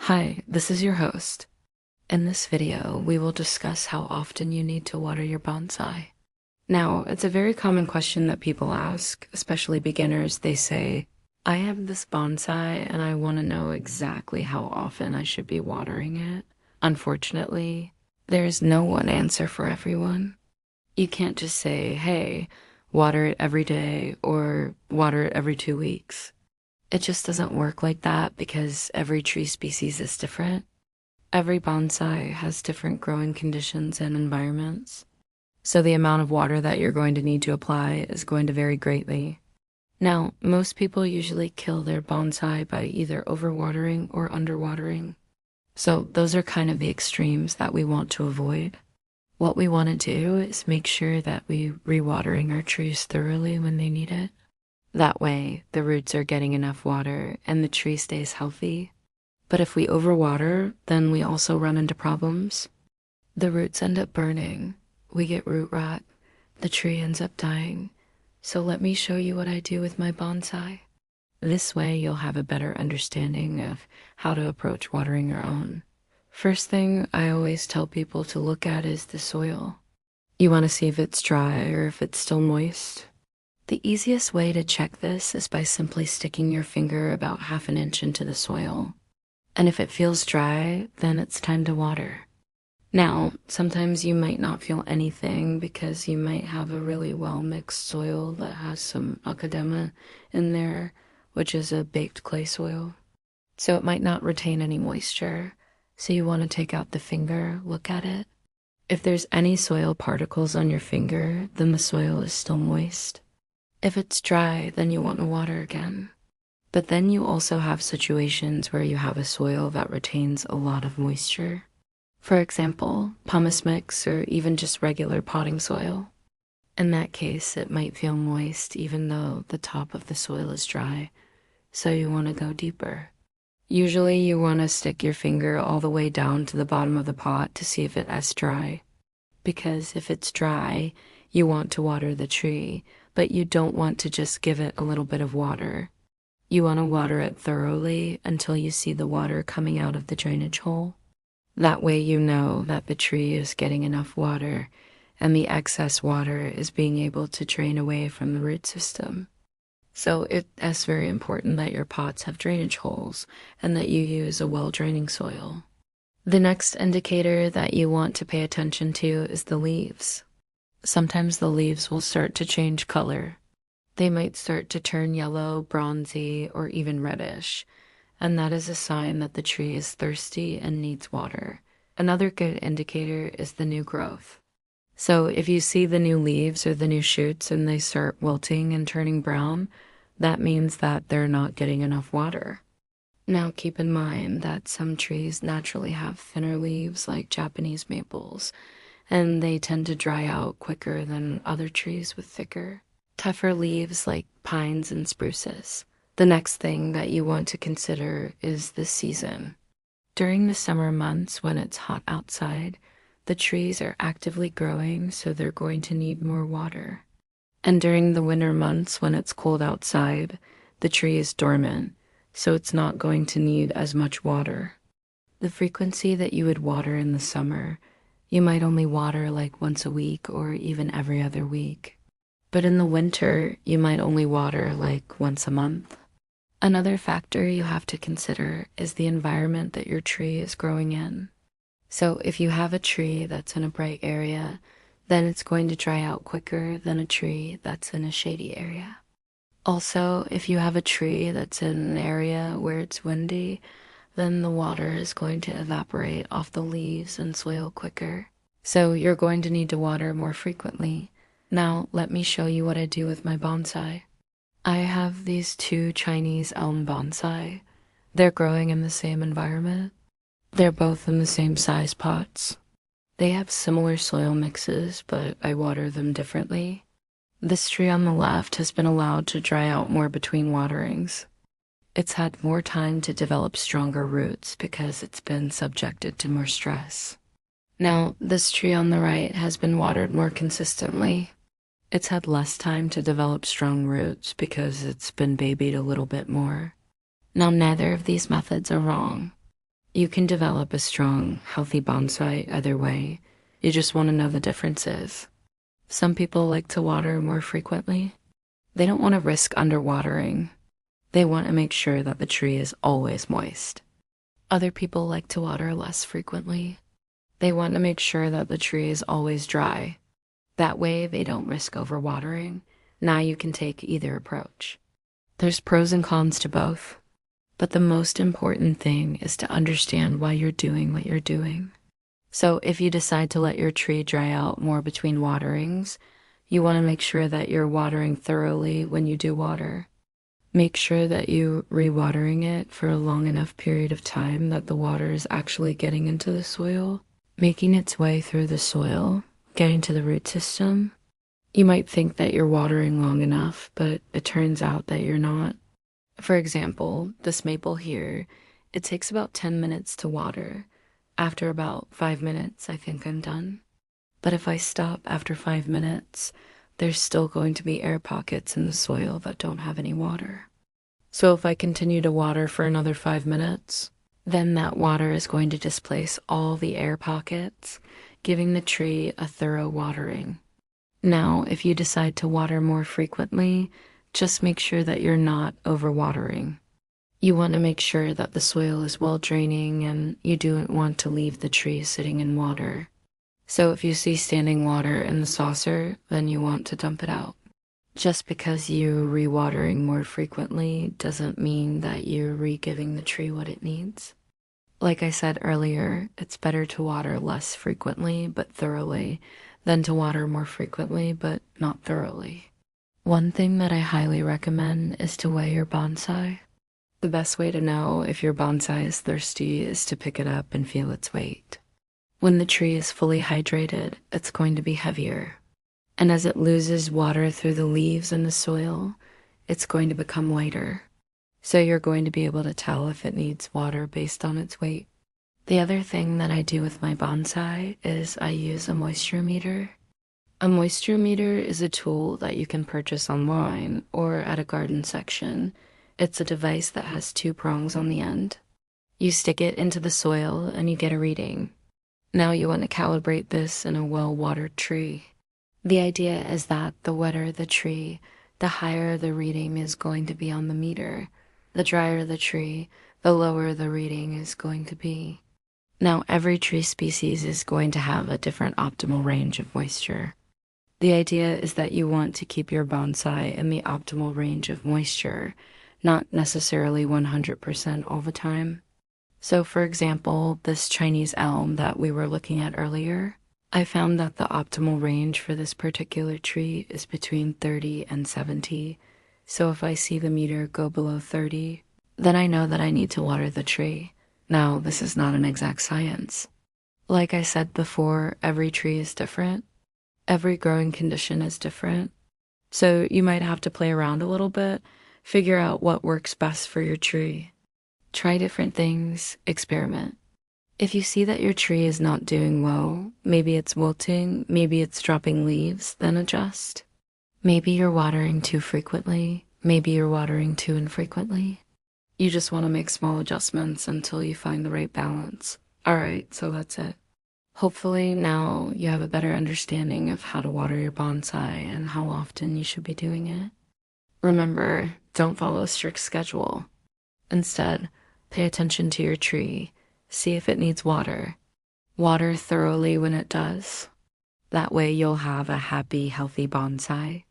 Hi, this is your host. In this video, we will discuss how often you need to water your bonsai. Now, it's a very common question that people ask, especially beginners. They say, I have this bonsai and I want to know exactly how often I should be watering it. Unfortunately, there is no one answer for everyone. You can't just say, hey, water it every day or water it every 2 weeks. It just doesn't work like that because every tree species is different. Every bonsai has different growing conditions and environments. So the amount of water that you're going to need to apply is going to vary greatly. Now, most people usually kill their bonsai by either overwatering or underwatering. So those are kind of the extremes that we want to avoid. What we want to do is make sure that we rewatering our trees thoroughly when they need it. That way, the roots are getting enough water and the tree stays healthy. But if we overwater, then we also run into problems. The roots end up burning, we get root rot, the tree ends up dying. So let me show you what I do with my bonsai. This way, you'll have a better understanding of how to approach watering your own. First thing I always tell people to look at is the soil. You want to see if it's dry or if it's still moist. The easiest way to check this is by simply sticking your finger about half an inch into the soil. And if it feels dry, then it's time to water. Now, sometimes you might not feel anything because you might have a really well-mixed soil that has some akadema in there, which is a baked clay soil. So it might not retain any moisture. So you want to take out the finger, look at it. If there's any soil particles on your finger, then the soil is still moist. If it's dry, then you want to water again. But then you also have situations where you have a soil that retains a lot of moisture. For example, pumice mix or even just regular potting soil. In that case, it might feel moist even though the top of the soil is dry, so you want to go deeper. Usually you want to stick your finger all the way down to the bottom of the pot to see if it is dry. Because if it's dry, you want to water the tree, but you don't want to just give it a little bit of water. You want to water it thoroughly until you see the water coming out of the drainage hole. That way you know that the tree is getting enough water and the excess water is being able to drain away from the root system. So it's very important that your pots have drainage holes and that you use a well-draining soil. The next indicator that you want to pay attention to is the leaves. Sometimes the leaves will start to change color. They might start to turn yellow, bronzy, or even reddish, and that is a sign that the tree is thirsty and needs water. Another good indicator is the new growth. So if you see the new leaves or the new shoots and they start wilting and turning brown, that means that they're not getting enough water. Now keep in mind that some trees naturally have thinner leaves like Japanese maples, and they tend to dry out quicker than other trees with thicker, tougher leaves like pines and spruces. The next thing that you want to consider is the season. During the summer months when it's hot outside, the trees are actively growing, so they're going to need more water. And during the winter months when it's cold outside, the tree is dormant, so it's not going to need as much water. The frequency that you would water in the summer, you might only water like once a week or even every other week. But in the winter, you might only water like once a month. Another factor you have to consider is the environment that your tree is growing in. So if you have a tree that's in a bright area, then it's going to dry out quicker than a tree that's in a shady area. Also, if you have a tree that's in an area where it's windy, then the water is going to evaporate off the leaves and soil quicker. So you're going to need to water more frequently. Now, let me show you what I do with my bonsai. I have these two Chinese elm bonsai. They're growing in the same environment. They're both in the same size pots. They have similar soil mixes, but I water them differently. This tree on the left has been allowed to dry out more between waterings. It's had more time to develop stronger roots because it's been subjected to more stress. Now, this tree on the right has been watered more consistently. It's had less time to develop strong roots because it's been babied a little bit more. Now, neither of these methods are wrong. You can develop a strong, healthy bonsai either way. You just want to know the differences. Some people like to water more frequently. They don't want to risk underwatering. They want to make sure that the tree is always moist. Other people like to water less frequently. They want to make sure that the tree is always dry. That way they don't risk overwatering. Now you can take either approach. There's pros and cons to both, but the most important thing is to understand why you're doing what you're doing. So if you decide to let your tree dry out more between waterings, you want to make sure that you're watering thoroughly when you do water. Make sure that you re-watering it for a long enough period of time that the water is actually getting into the soil, making its way through the soil, getting to the root system. You might think that you're watering long enough, but it turns out that you're not. For example, this maple here, it takes about 10 minutes to water. After about 5 minutes, I think I'm done. But if I stop after 5 minutes, there's still going to be air pockets in the soil that don't have any water. So if I continue to water for another 5 minutes, then that water is going to displace all the air pockets, giving the tree a thorough watering. Now, if you decide to water more frequently, just make sure that you're not overwatering. You want to make sure that the soil is well draining and you don't want to leave the tree sitting in water. So if you see standing water in the saucer, then you want to dump it out. Just because you're re-watering more frequently doesn't mean that you're re-giving the tree what it needs. Like I said earlier, it's better to water less frequently but thoroughly than to water more frequently but not thoroughly. One thing that I highly recommend is to weigh your bonsai. The best way to know if your bonsai is thirsty is to pick it up and feel its weight. When the tree is fully hydrated, it's going to be heavier. And as it loses water through the leaves and the soil, it's going to become lighter. So you're going to be able to tell if it needs water based on its weight. The other thing that I do with my bonsai is I use a moisture meter. A moisture meter is a tool that you can purchase online or at a garden section. It's a device that has 2 prongs on the end. You stick it into the soil and you get a reading. Now you want to calibrate this in a well-watered tree. The idea is that the wetter the tree, the higher the reading is going to be on the meter. The drier the tree, the lower the reading is going to be. Now, every tree species is going to have a different optimal range of moisture. The idea is that you want to keep your bonsai in the optimal range of moisture, not necessarily 100% all the time. So, for example, this Chinese elm that we were looking at earlier, I found that the optimal range for this particular tree is between 30 and 70. So if I see the meter go below 30, then I know that I need to water the tree. Now, this is not an exact science. Like I said before, every tree is different. Every growing condition is different. So you might have to play around a little bit, figure out what works best for your tree. Try different things, experiment. If you see that your tree is not doing well, maybe it's wilting, maybe it's dropping leaves, then adjust. Maybe you're watering too frequently, maybe you're watering too infrequently. You just want to make small adjustments until you find the right balance. All right, so that's it. Hopefully now you have a better understanding of how to water your bonsai and how often you should be doing it. Remember, don't follow a strict schedule. Instead, pay attention to your tree. See if it needs water. Water thoroughly when it does. That way you'll have a happy, healthy bonsai.